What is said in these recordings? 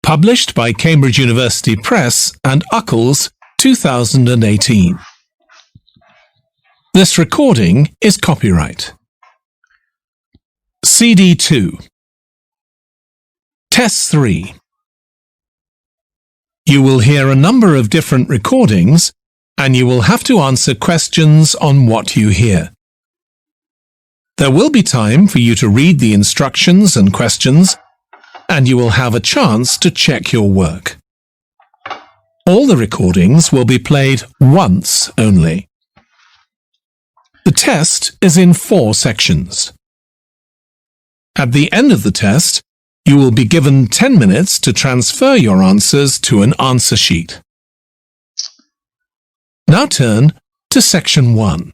Published by Cambridge University Press and Uckles, 2018. This recording is copyright. CD 2. Test 3. You will hear a number of different recordings and you will have to answer questions on what you hear. There will be time for you to read the instructions and questions, and you will have a chance to check your work. All the recordings will be played once only. The test is in 4 sections. At the end of the test, you will be given 10 minutes to transfer your answers to an answer sheet. Now turn to section 1.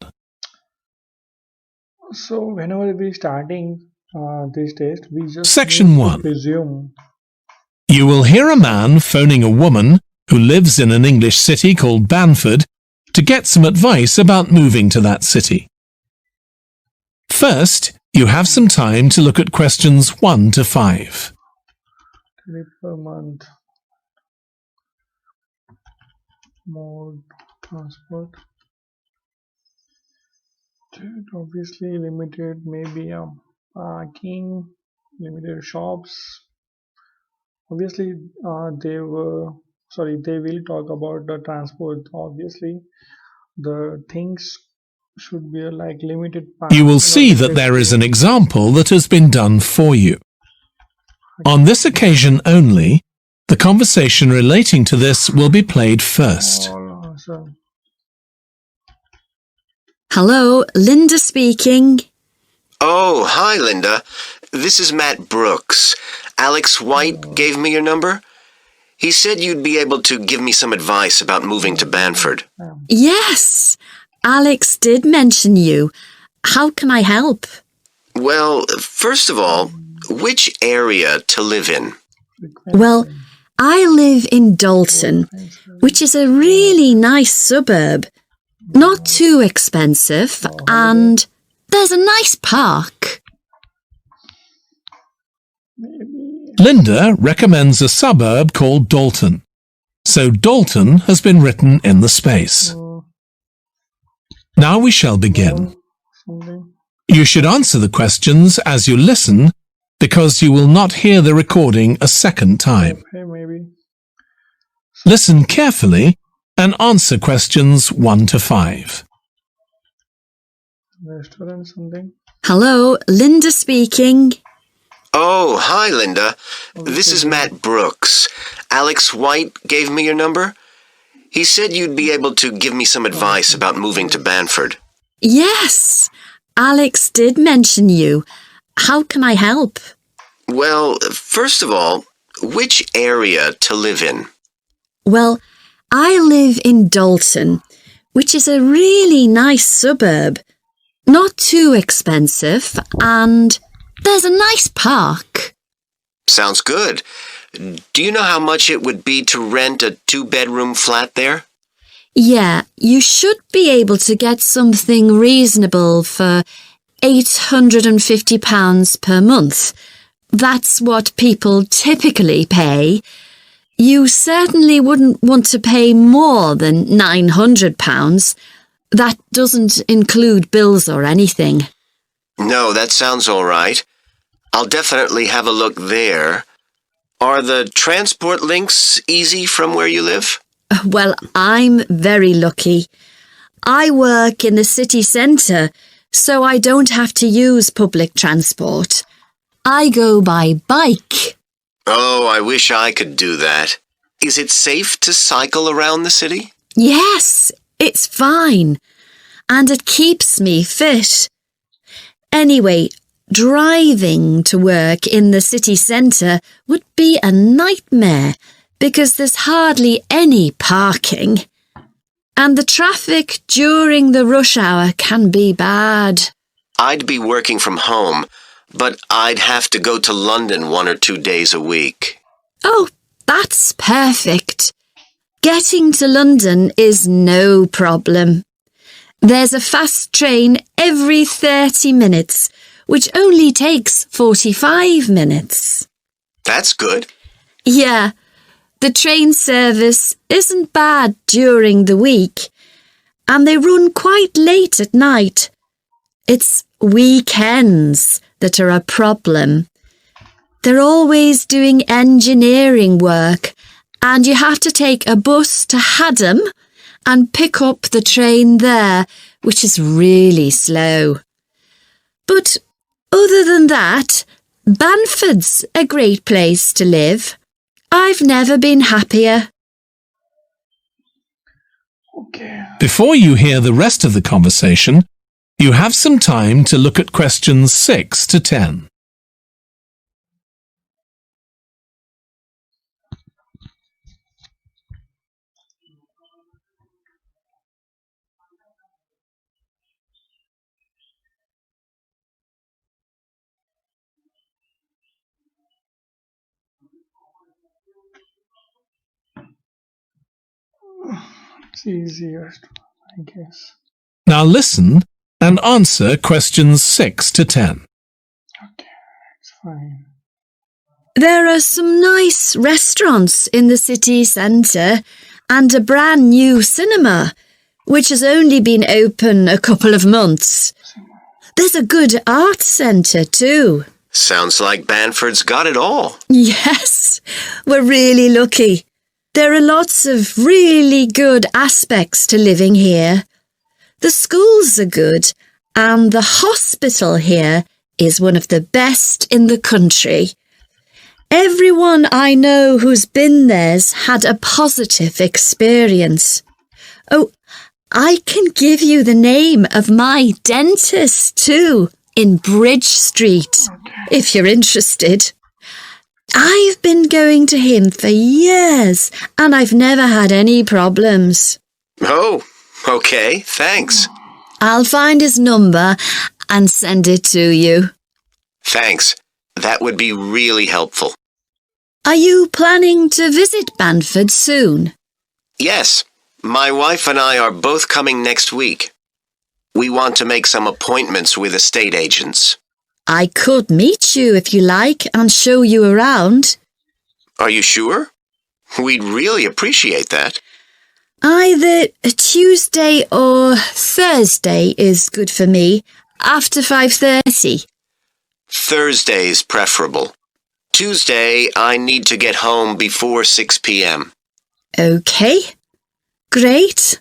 So whenever we starting this test, we just Section 1. presume. You will hear a man phoning a woman who lives in an English city called Banford to get some advice about moving to that city. First, you have some time to look at questions 1 to 5. Trip per month. Mode transport. Obviously limited, maybe parking, limited shops. Obviously they will talk about the transport. Obviously the things should be like limited parking. You will see that there is an example that has been done for you. On this occasion only, the conversation relating to this will be played first. Hello, Linda speaking. Oh, hi, Linda. This is Matt Brooks. Alex White gave me your number. He said you'd be able to give me some advice about moving to Banford. Yes, Alex did mention you. How can I help? Well, first of all, which area to live in? Well, I live in Dalton, which is a really nice suburb. Not too expensive, and there's a nice park. Linda recommends a suburb called Dalton, so Dalton has been written in the space. Now we shall begin. You should answer the questions as you listen, because you will not hear the recording a second time. Listen carefully and answer questions 1 to 5. Restaurant something. Hello, Linda speaking. Oh, hi, Linda. This is Matt Brooks. Alex White gave me your number. He said you'd be able to give me some advice about moving to Banford. Yes, Alex did mention you. How can I help? Well, first of all, which area to live in? Well, I live in Dalton, which is a really nice suburb. Not too expensive, and there's a nice park. Sounds good. Do you know how much it would be to rent a 2-bedroom flat there? Yeah, you should be able to get something reasonable for £850 per month. That's what people typically pay. You certainly wouldn't want to pay more than £900. That doesn't include bills or anything. No, that sounds all right. I'll definitely have a look there. Are the transport links easy from where you live? Well, I'm very lucky. I work in the city centre, so I don't have to use public transport. I go by bike. Oh, I wish I could do that. Is it safe to cycle around the city? Yes, it's fine. And it keeps me fit. Anyway, driving to work in the city centre would be a nightmare because there's hardly any parking. And the traffic during the rush hour can be bad. I'd be working from home, but I'd have to go to London 1 or 2 days a week. Oh, that's perfect. Getting to London is no problem. There's a fast train every 30 minutes, which only takes 45 minutes. That's good. Yeah, The train service isn't bad during the week, and they run quite late at night. It's weekends that are a problem. They're always doing engineering work, and you have to take a bus to Haddam and pick up the train there, which is really slow. But other than that, Banford's a great place to live. I've never been happier. Okay. Before you hear the rest of the conversation, you have some time to look at questions 6 to 10. It's easiest, I guess. Now listen and answer questions 6 to 10. Okay, it's fine. There are some nice restaurants in the city centre and a brand new cinema, which has only been open a couple of months. There's a good art centre too. Sounds like Banford's got it all. Yes, we're really lucky. There are lots of really good aspects to living here. The schools are good, and the hospital here is one of the best in the country. Everyone I know who's been there's had a positive experience. Oh, I can give you the name of my dentist too, in Bridge Street, if you're interested. I've been going to him for years, and I've never had any problems. Oh, okay, thanks. I'll find his number and send it to you. Thanks. That would be really helpful. Are you planning to visit Banford soon? Yes, my wife and I are both coming next week. We want to make some appointments with estate agents. I could meet you if you like and show you around. Are you sure? We'd really appreciate that. Either Tuesday or Thursday is good for me, after 5:30. Thursday's preferable. Tuesday, I need to get home before 6 p.m. Okay, great.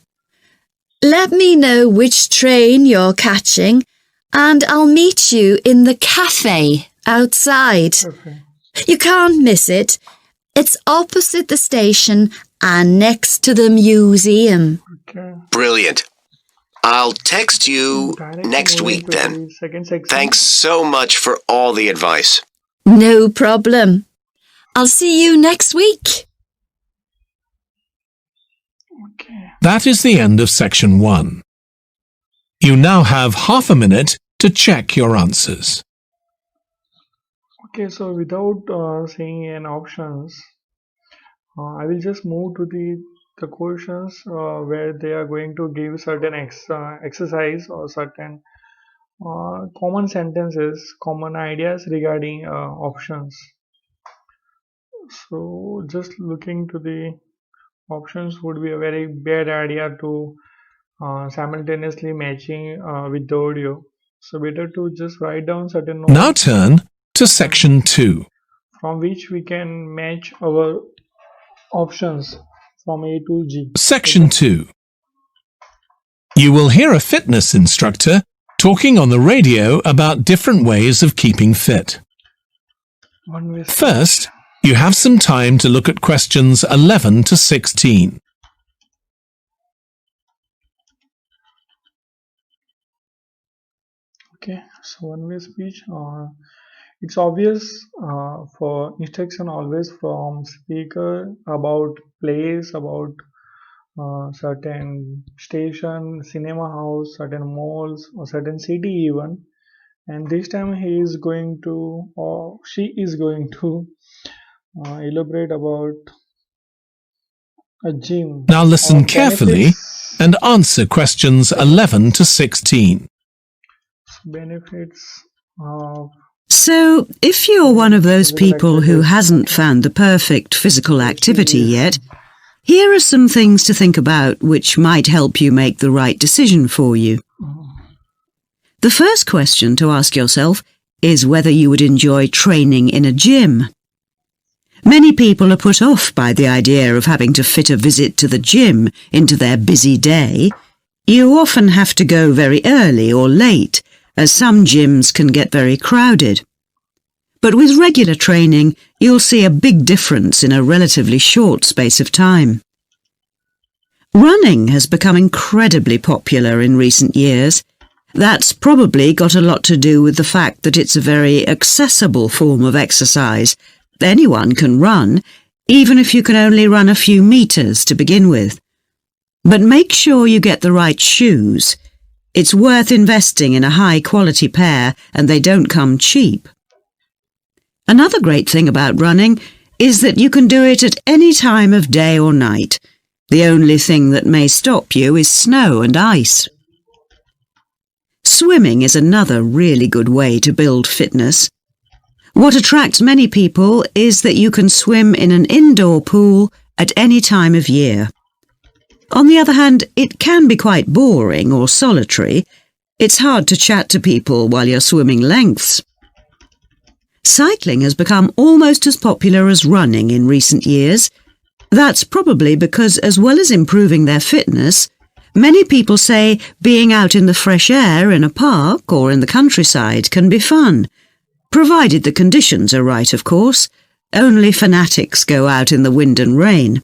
Let me know which train you're catching, and I'll meet you in the cafe outside. Okay. You can't miss it. It's opposite the station and next to the museum. Okay. Brilliant. I'll text you Directly next moving week to then. the second section. Thanks so much for all the advice. No problem. I'll see you next week. Okay. That is the end of section 1. You now have half a minute to check your answers. Okay, so without seeing any options, I will just move to the questions where they are going to give certain exercise or certain common sentences, common ideas regarding options. So just looking to the options would be a very bad idea to simultaneously matching with the audio. So better to just write down certain notes Now turn to section 2. from which we can match our options from A to G. Section 2. You will hear a fitness instructor talking on the radio about different ways of keeping fit. One way. First, you have some time to look at questions 11 to 16. Okay, so one way speech. It's obvious for instruction always from speaker about place, about certain station, cinema house, certain malls, or certain city even. And this time he is going to, or she is going to elaborate about a gym. Now listen or carefully and answer questions 11 to 16. benefits of So, if you're one of those people who hasn't found the perfect physical activity yet, here are some things to think about which might help you make the right decision for you. The first question to ask yourself is whether you would enjoy training in a gym. Many people are put off by the idea of having to fit a visit to the gym into their busy day. You often have to go very early or late, as some gyms can get very crowded. But with regular training, you'll see a big difference in a relatively short space of time. Running has become incredibly popular in recent years. That's probably got a lot to do with the fact that it's a very accessible form of exercise. Anyone can run, even if you can only run a few meters to begin with. But make sure you get the right shoes. It's worth investing in a high-quality pair, and they don't come cheap. Another great thing about running is that you can do it at any time of day or night. The only thing that may stop you is snow and ice. Swimming is another really good way to build fitness. What attracts many people is that you can swim in an indoor pool at any time of year. On the other hand, it can be quite boring or solitary. It's hard to chat to people while you're swimming lengths. Cycling has become almost as popular as running in recent years. That's probably because, as well as improving their fitness, many people say being out in the fresh air in a park or in the countryside can be fun, provided the conditions are right, of course. Only fanatics go out in the wind and rain.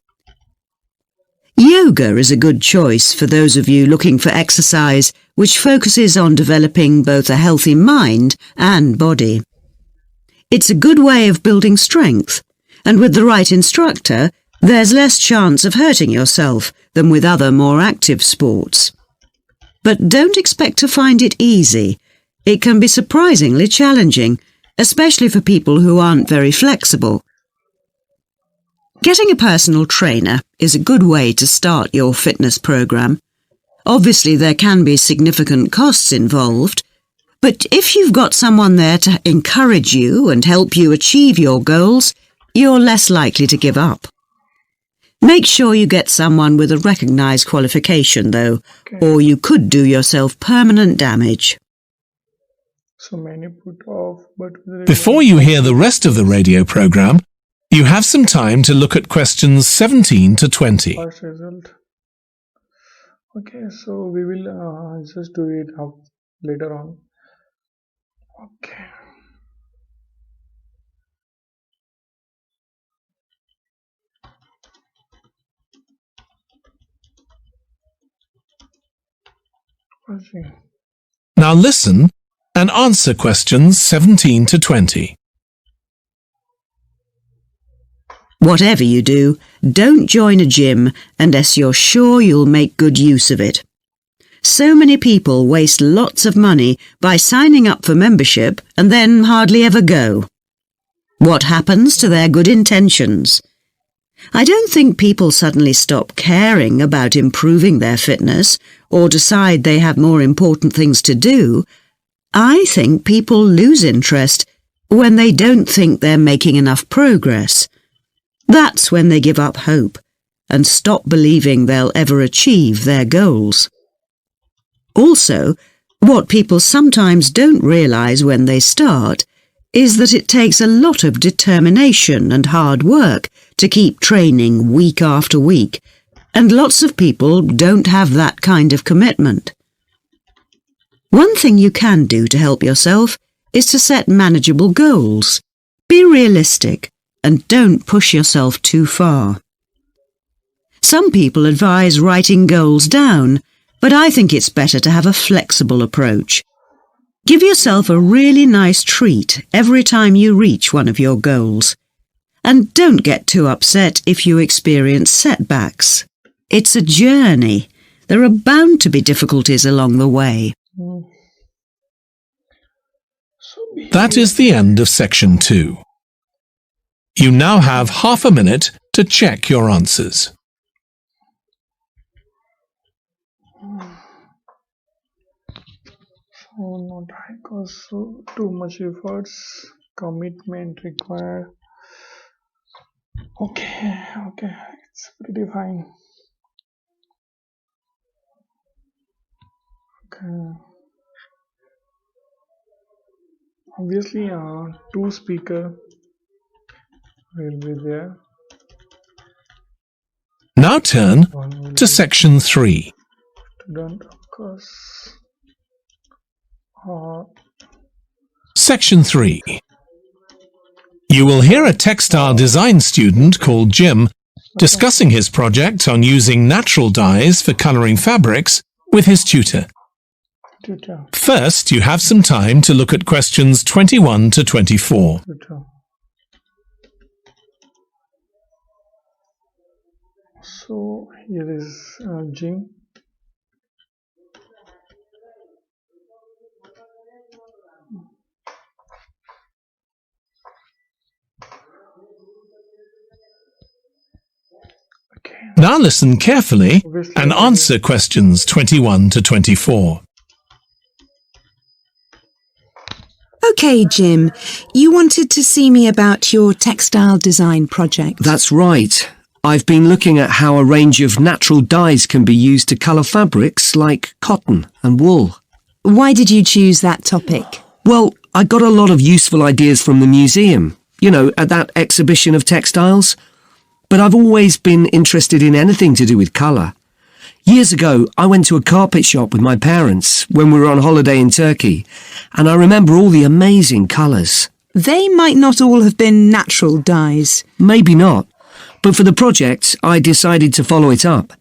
Yoga is a good choice for those of you looking for exercise which focuses on developing both a healthy mind and body. It's a good way of building strength, and with the right instructor, there's less chance of hurting yourself than with other more active sports. But don't expect to find it easy. It can be surprisingly challenging, especially for people who aren't very flexible. Getting a personal trainer is a good way to start your fitness program. Obviously, there can be significant costs involved, but if you've got someone there to encourage you and help you achieve your goals, you're less likely to give up. Make sure you get someone with a recognised qualification, though, or you could do yourself permanent damage. So many put off, but Before you hear the rest of the radio program, you have some time to look at questions 17 to 20. first result. Okay, so we will just do it up later on. Okay. Let's see. Now listen and answer questions 17 to 20. Whatever you do, don't join a gym unless you're sure you'll make good use of it. So many people waste lots of money by signing up for membership and then hardly ever go. What happens to their good intentions? I don't think people suddenly stop caring about improving their fitness or decide they have more important things to do. I think people lose interest when they don't think they're making enough progress. That's when they give up hope and stop believing they'll ever achieve their goals. Also, what people sometimes don't realise when they start is that it takes a lot of determination and hard work to keep training week after week, and lots of people don't have that kind of commitment. One thing you can do to help yourself is to set manageable goals. Be realistic and don't push yourself too far. Some people advise writing goals down, but I think it's better to have a flexible approach. Give yourself a really nice treat every time you reach one of your goals. And don't get too upset if you experience setbacks. It's a journey. There are bound to be difficulties along the way. That is the end of section 2. You now have half a minute to check your answers. So not high cost, so too much efforts, commitment required. Okay, it's pretty fine. Okay, obviously, two speaker will be there. Now turn One will to be section 3. student, of course. Section 3. You will hear a textile design student called Jim discussing his project on using natural dyes for colouring fabrics with his tutor. Tutor. First, you have some time to look at questions 21 to 24. Tutor. So here is Jim. Okay. Now listen carefully Obviously, and answer questions 21 to 24. OK, Jim, you wanted to see me about your textile design project. That's right. I've been looking at how a range of natural dyes can be used to colour fabrics like cotton and wool. Why did you choose that topic? Well, I got a lot of useful ideas from the museum, you know, at that exhibition of textiles. But I've always been interested in anything to do with colour. Years ago, I went to a carpet shop with my parents when we were on holiday in Turkey, and I remember all the amazing colours. They might not all have been natural dyes. Maybe not, but for the project, I decided to follow it up.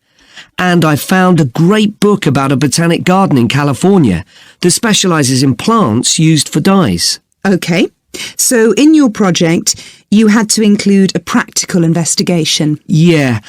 And I found a great book about a botanic garden in California that specialises in plants used for dyes. OK, so in your project, you had to include a practical investigation. Yeah.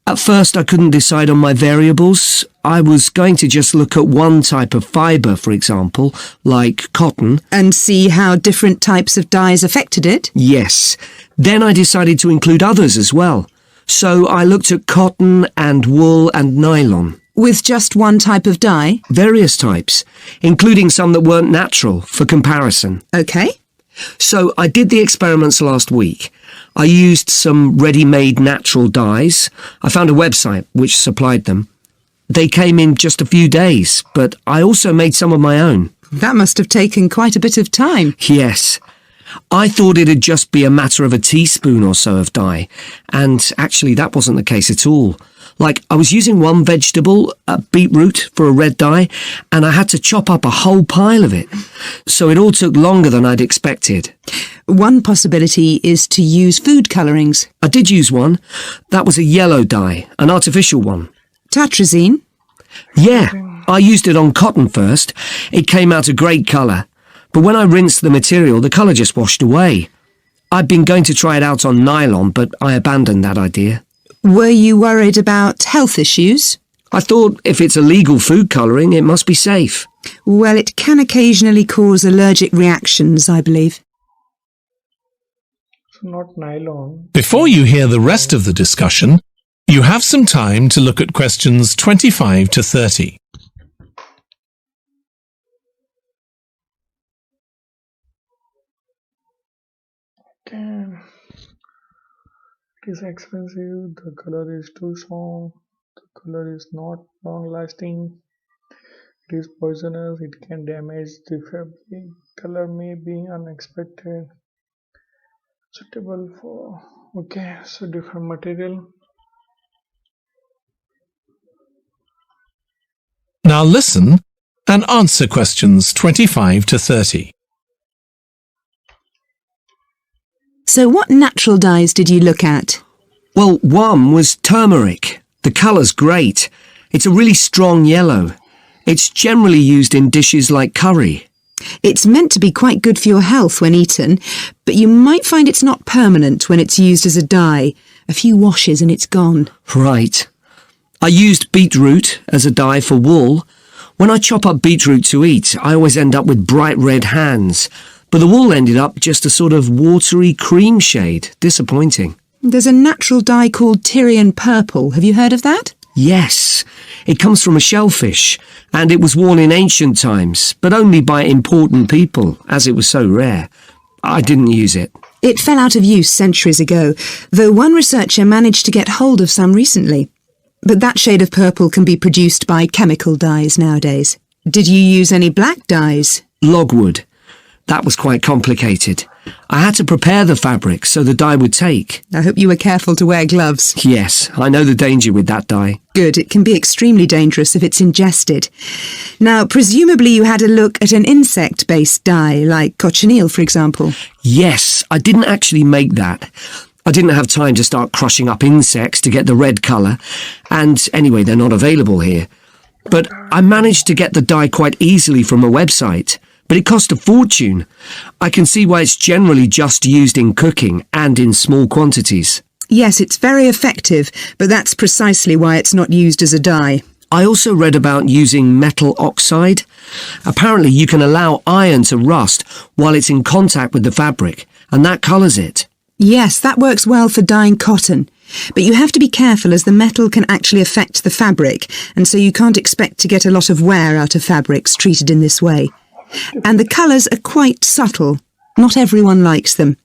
At first I couldn't decide on my variables. I was going to just look at one type of fibre, for example, like cotton. And see how different types of dyes affected it? Yes. Then I decided to include others as well. So I looked at cotton and wool and nylon. With just one type of dye? Various types, including some that weren't natural, for comparison. OK. So I did the experiments last week. I used some ready-made natural dyes. I found a website which supplied them. They came in just a few days, but I also made some of my own. That must have taken quite a bit of time. Yes. I thought it'd just be a matter of a teaspoon or so of dye, and actually that wasn't the case at all. Like, I was using one vegetable, beetroot, for a red dye, and I had to chop up a whole pile of it. So it all took longer than I'd expected. One possibility is to use food colourings. I did use one. That was a yellow dye, an artificial one. Tartrazine? Yeah, I used it on cotton first. It came out a great colour. But when I rinsed the material, the colour just washed away. I'd been going to try it out on nylon, but I abandoned that idea. Were you worried about health issues? I thought if it's illegal food colouring, it must be safe. Well, it can occasionally cause allergic reactions, I believe. So not nylon. Before you hear the rest of the discussion, you have some time to look at questions 25 to 30. Okay. It is expensive, the color is too strong, the color is not long lasting, it is poisonous, it can damage the fabric, color may be unexpected, suitable for, okay, so different material. Now listen and answer questions 25 to 30. So what natural dyes did you look at? Well, one was turmeric. The colour's great. It's a really strong yellow. It's generally used in dishes like curry. It's meant to be quite good for your health when eaten, but you might find it's not permanent when it's used as a dye. A few washes and it's gone. Right. I used beetroot as a dye for wool. When I chop up beetroot to eat, I always end up with bright red hands. But the wool ended up just a sort of watery cream shade. Disappointing. There's a natural dye called Tyrian purple. Have you heard of that? Yes. It comes from a shellfish, and it was worn in ancient times, but only by important people, as it was so rare. I didn't use it. It fell out of use centuries ago, though one researcher managed to get hold of some recently. But that shade of purple can be produced by chemical dyes nowadays. Did you use any black dyes? Logwood. That was quite complicated. I had to prepare the fabric so the dye would take. I hope you were careful to wear gloves. Yes, I know the danger with that dye. Good, it can be extremely dangerous if it's ingested. Now, presumably you had a look at an insect-based dye, like cochineal, for example. Yes, I didn't actually make that. I didn't have time to start crushing up insects to get the red colour, and anyway, they're not available here. But I managed to get the dye quite easily from a website, but it cost a fortune. I can see why it's generally just used in cooking and in small quantities. Yes, it's very effective, but that's precisely why it's not used as a dye. I also read about using metal oxide. Apparently you can allow iron to rust while it's in contact with the fabric, and that colours it. Yes, that works well for dyeing cotton. But you have to be careful as the metal can actually affect the fabric, and so you can't expect to get a lot of wear out of fabrics treated in this way. And the colours are quite subtle. Not everyone likes them.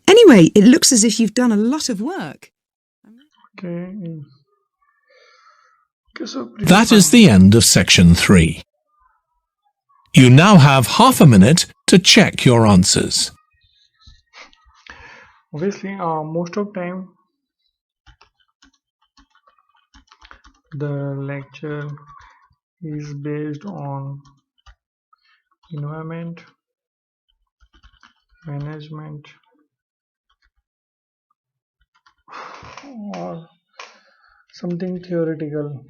Anyway, it looks as if you've done a lot of work. Okay. That is the end of section 3. You now have half a minute to check your answers. Obviously, most of time the lecture is based on environment, management, or something theoretical.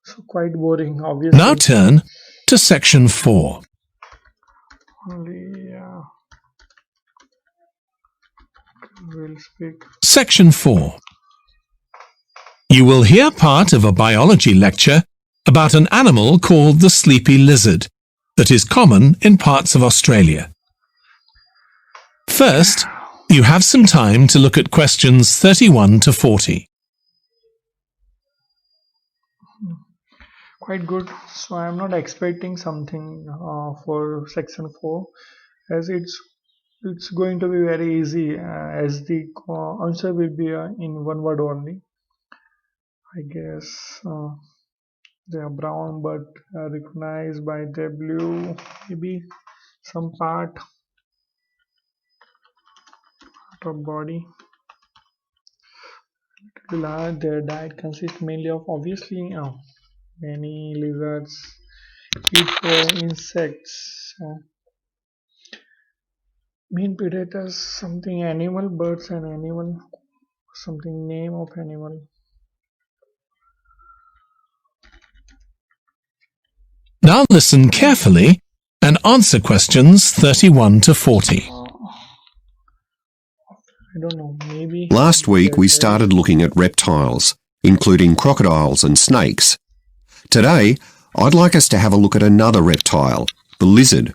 So quite boring, obviously. Now turn to section 4. We'll speak. Section 4. You will hear part of a biology lecture about an animal called the sleepy lizard that is common in parts of Australia. First, you have some time to look at questions 31 to 40. Quite good. So I am not expecting something for section 4, as it's going to be very easy, as the answer will be in one word only. I guess they are brown but recognized by their blue, maybe some part of body. Their diet consists mainly of, obviously, many lizards eat insects. Main predators, something animal, birds and animal, something name of animal. Now listen carefully and answer questions 31 to 40. I don't know, maybe... Last week we started looking at reptiles, including crocodiles and snakes. Today, I'd like us to have a look at another reptile, the lizard,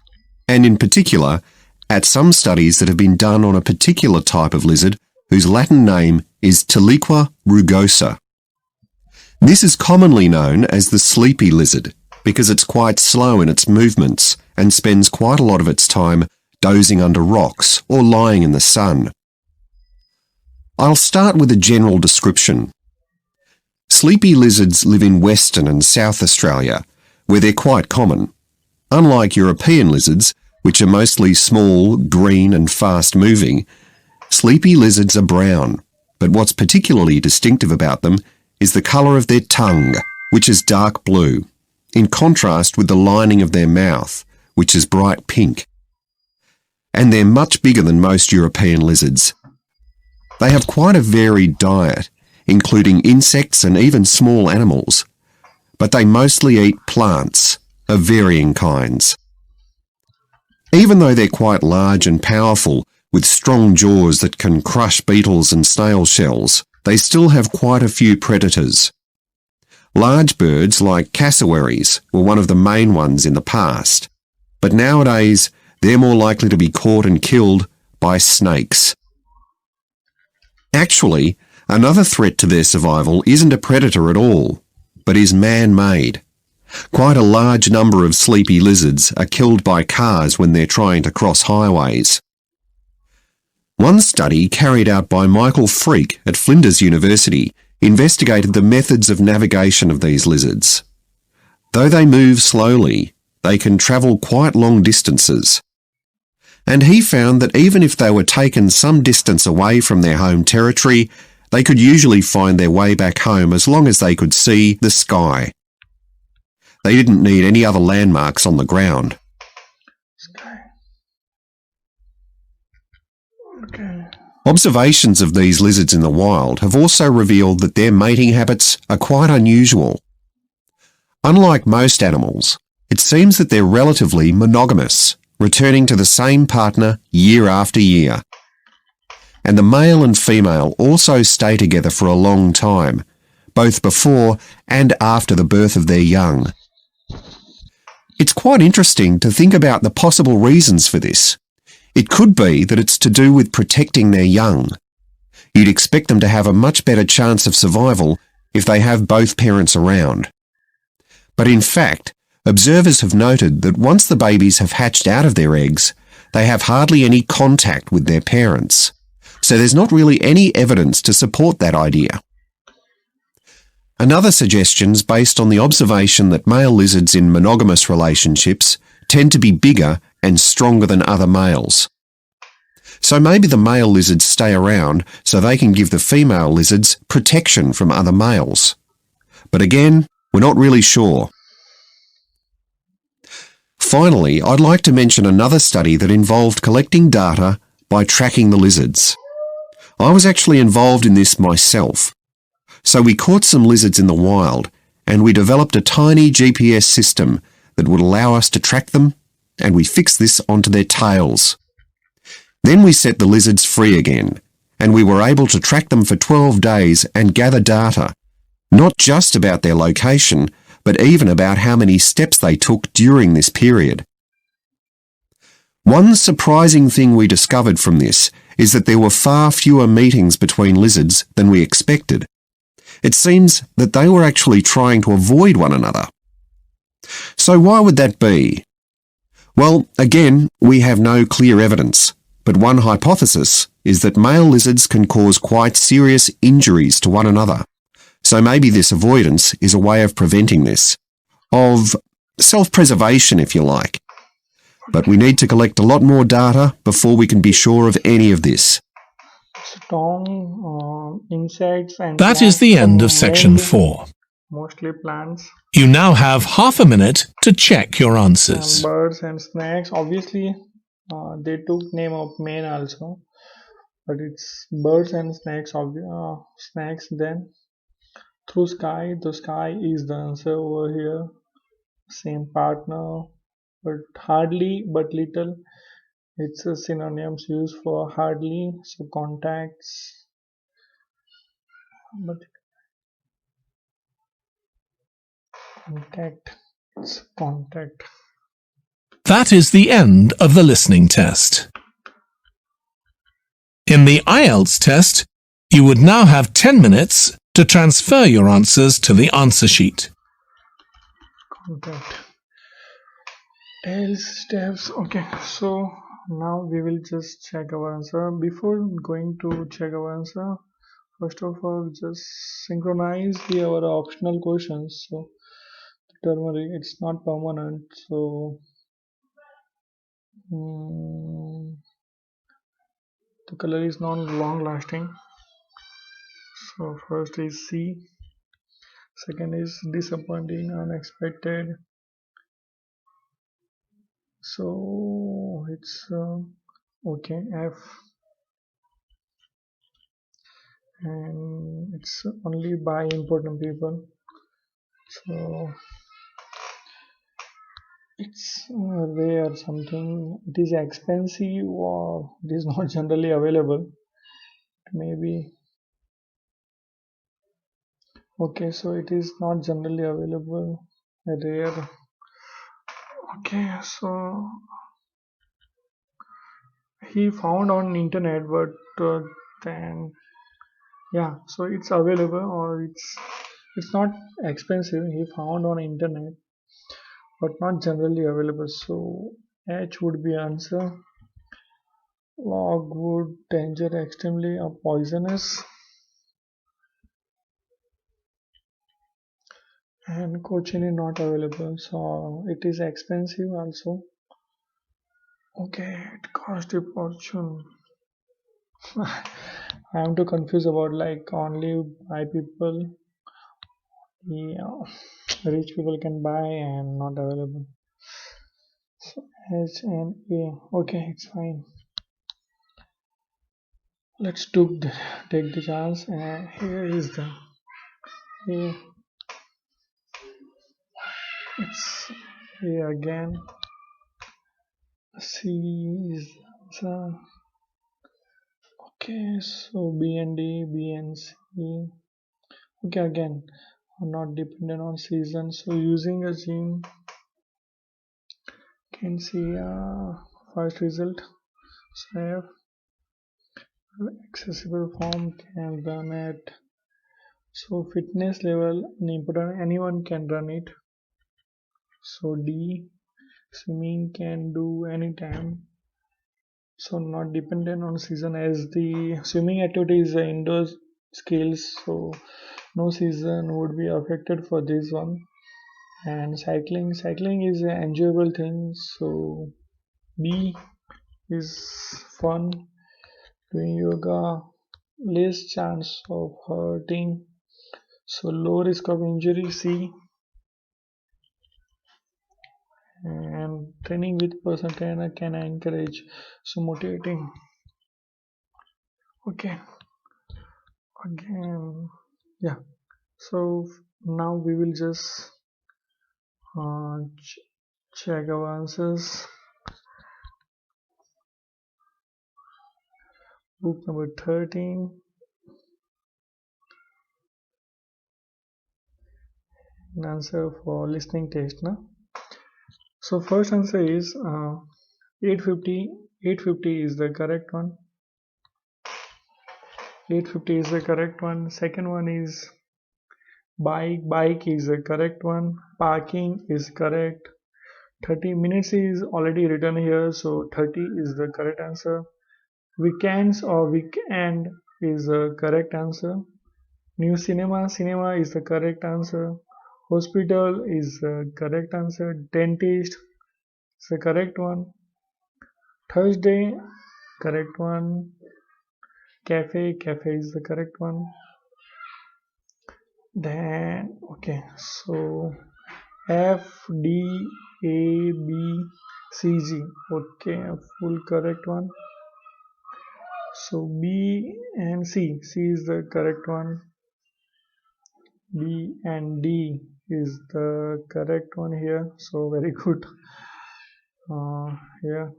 and in particular, at some studies that have been done on a particular type of lizard whose Latin name is Tiliqua rugosa. This is commonly known as the sleepy lizard because it's quite slow in its movements and spends quite a lot of its time dozing under rocks or lying in the sun. I'll start with a general description. Sleepy lizards live in Western and South Australia, where they're quite common. Unlike European lizards, which are mostly small, green and fast-moving, sleepy lizards are brown, but what's particularly distinctive about them is the colour of their tongue, which is dark blue, in contrast with the lining of their mouth, which is bright pink. And they're much bigger than most European lizards. They have quite a varied diet, including insects and even small animals, but they mostly eat plants of varying kinds. Even though they're quite large and powerful, with strong jaws that can crush beetles and snail shells, they still have quite a few predators. Large birds like cassowaries were one of the main ones in the past, but nowadays they're more likely to be caught and killed by snakes. Actually, another threat to their survival isn't a predator at all, but is man-made. Quite a large number of sleepy lizards are killed by cars when they're trying to cross highways. One study carried out by Michael Freak at Flinders University investigated the methods of navigation of these lizards. Though they move slowly, they can travel quite long distances. And he found that even if they were taken some distance away from their home territory, they could usually find their way back home as long as they could see the sky. They didn't need any other landmarks on the ground. Okay. Observations of these lizards in the wild have also revealed that their mating habits are quite unusual. Unlike most animals, it seems that they're relatively monogamous, returning to the same partner year after year. And the male and female also stay together for a long time, both before and after the birth of their young. It's quite interesting to think about the possible reasons for this. It could be that it's to do with protecting their young. You'd expect them to have a much better chance of survival if they have both parents around. But in fact, observers have noted that once the babies have hatched out of their eggs, they have hardly any contact with their parents. So there's not really any evidence to support that idea. Another suggestion's based on the observation that male lizards in monogamous relationships tend to be bigger and stronger than other males. So maybe the male lizards stay around so they can give the female lizards protection from other males. But again, we're not really sure. Finally, I'd like to mention another study that involved collecting data by tracking the lizards. I was actually involved in this myself. So we caught some lizards in the wild and we developed a tiny GPS system that would allow us to track them, and we fixed this onto their tails. Then we set the lizards free again, and we were able to track them for 12 days and gather data, not just about their location, but even about how many steps they took during this period. One surprising thing we discovered from this is that there were far fewer meetings between lizards than we expected. It seems that they were actually trying to avoid one another. So why would that be? Well, again, we have no clear evidence, but one hypothesis is that male lizards can cause quite serious injuries to one another. So maybe this avoidance is a way of preventing this, of self-preservation if you like. But we need to collect a lot more data before we can be sure of any of this. Strong insects and That is the end of section 4. Mostly plants. You now have half a minute to check your answers. Birds and snakes. Obviously, they took name of man also, but it's birds and snakes. Snakes. Then through sky. The sky is the answer over here. Same partner, but hardly, but little. It's a synonyms used for hardly. So contacts. But contact. It's contact. That is the end of the listening test. In the IELTS test, you would now have 10 minutes to transfer your answers to the answer sheet. Contact. Tails, steps. Okay, so now we will just check our answer. Before going to check our answer, first of all, just synchronize our optional questions. So turmeric, it's not permanent. So the color is not long lasting. So first is C. Second is disappointing, unexpected. So it's okay, F. And it's only by important people. So it's rare something. It is expensive or it is not generally available. Maybe. Okay, so it is not generally available. Rare. Okay, so he found on internet, but then Yeah, so it's available, or it's not expensive. He found on internet, but not generally available. So H would be answer. Logwood danger extremely poisonous, and cochin not available, so it is expensive also. Okay, it cost a fortune. I am too confused about like only by people, yeah, rich people can buy and not available. So H and A. Okay, it's fine. Let's take the chance, and here is the A. It's A again. C is the okay. So B and D, B and C. Okay, again, not dependent on season. So using a gene, can see first result. So I have accessible form can run it. So fitness level important, anyone can run it. So D, swimming can do anytime. So not dependent on season, as the swimming activity is indoor skills. So no season would be affected for this one. And cycling is an enjoyable thing. So B is fun. Doing yoga, less chance of hurting, so low risk of injury. C, and training with personal trainer can encourage, so motivating. Okay, again, yeah. So now we will just check our answers. Book number 13, an answer for listening test. Now, so first answer is 850. 850 is the correct one. 850 is the correct one. Second one is bike is the correct one. Parking is correct. 30 minutes is already written here, so 30 is the correct answer. Weekends or weekend is the correct answer. New cinema is the correct answer. Hospital is the correct answer. Dentist is the correct one. Thursday, correct one. Cafe is the correct one. Then okay, so F D A B C G. Okay, full correct one. So B and C is the correct one. B and D is the correct one here. So very good. Yeah,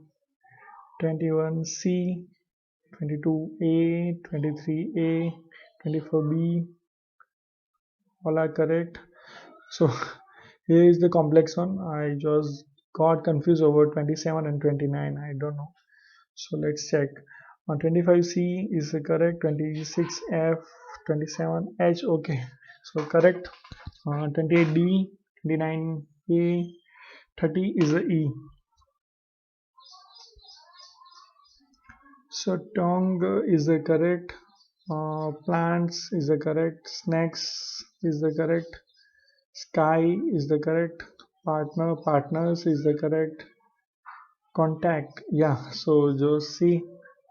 21C, 22A, 23A, 24B, all are correct. So here is the complex one. I just got confused over 27 and 29. I don't know. So let's check. 25C is correct. 26F, 27H. Okay. So correct. 28D, 29A, 30 is E. So tongue is the correct. Plants is the correct. Snacks is the correct. Sky is the correct. Partners is the correct. Contact, yeah. So just see,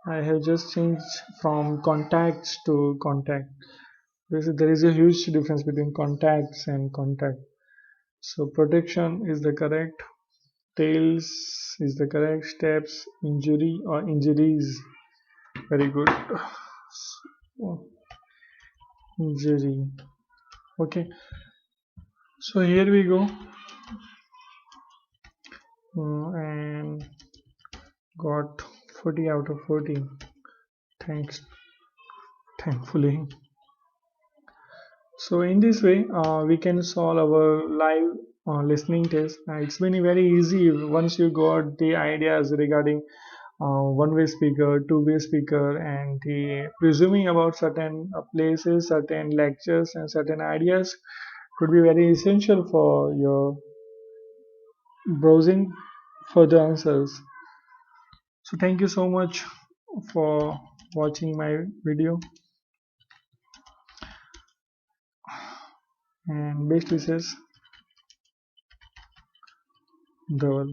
I have just changed from contacts to contact. There is a huge difference between contacts and contact. So protection is the correct. Tails is the correct. Steps, injury or injuries. Very good. So, injury. Okay. So here we go. And got 40 out of 40. Thankfully. So in this way, we can solve our live listening test. It's been very easy once you got the ideas regarding one-way speaker, two-way speaker, and the presuming about certain places, certain lectures, and certain ideas could be very essential for your browsing for the answers. So thank you so much for watching my video, and best wishes, Dhawal.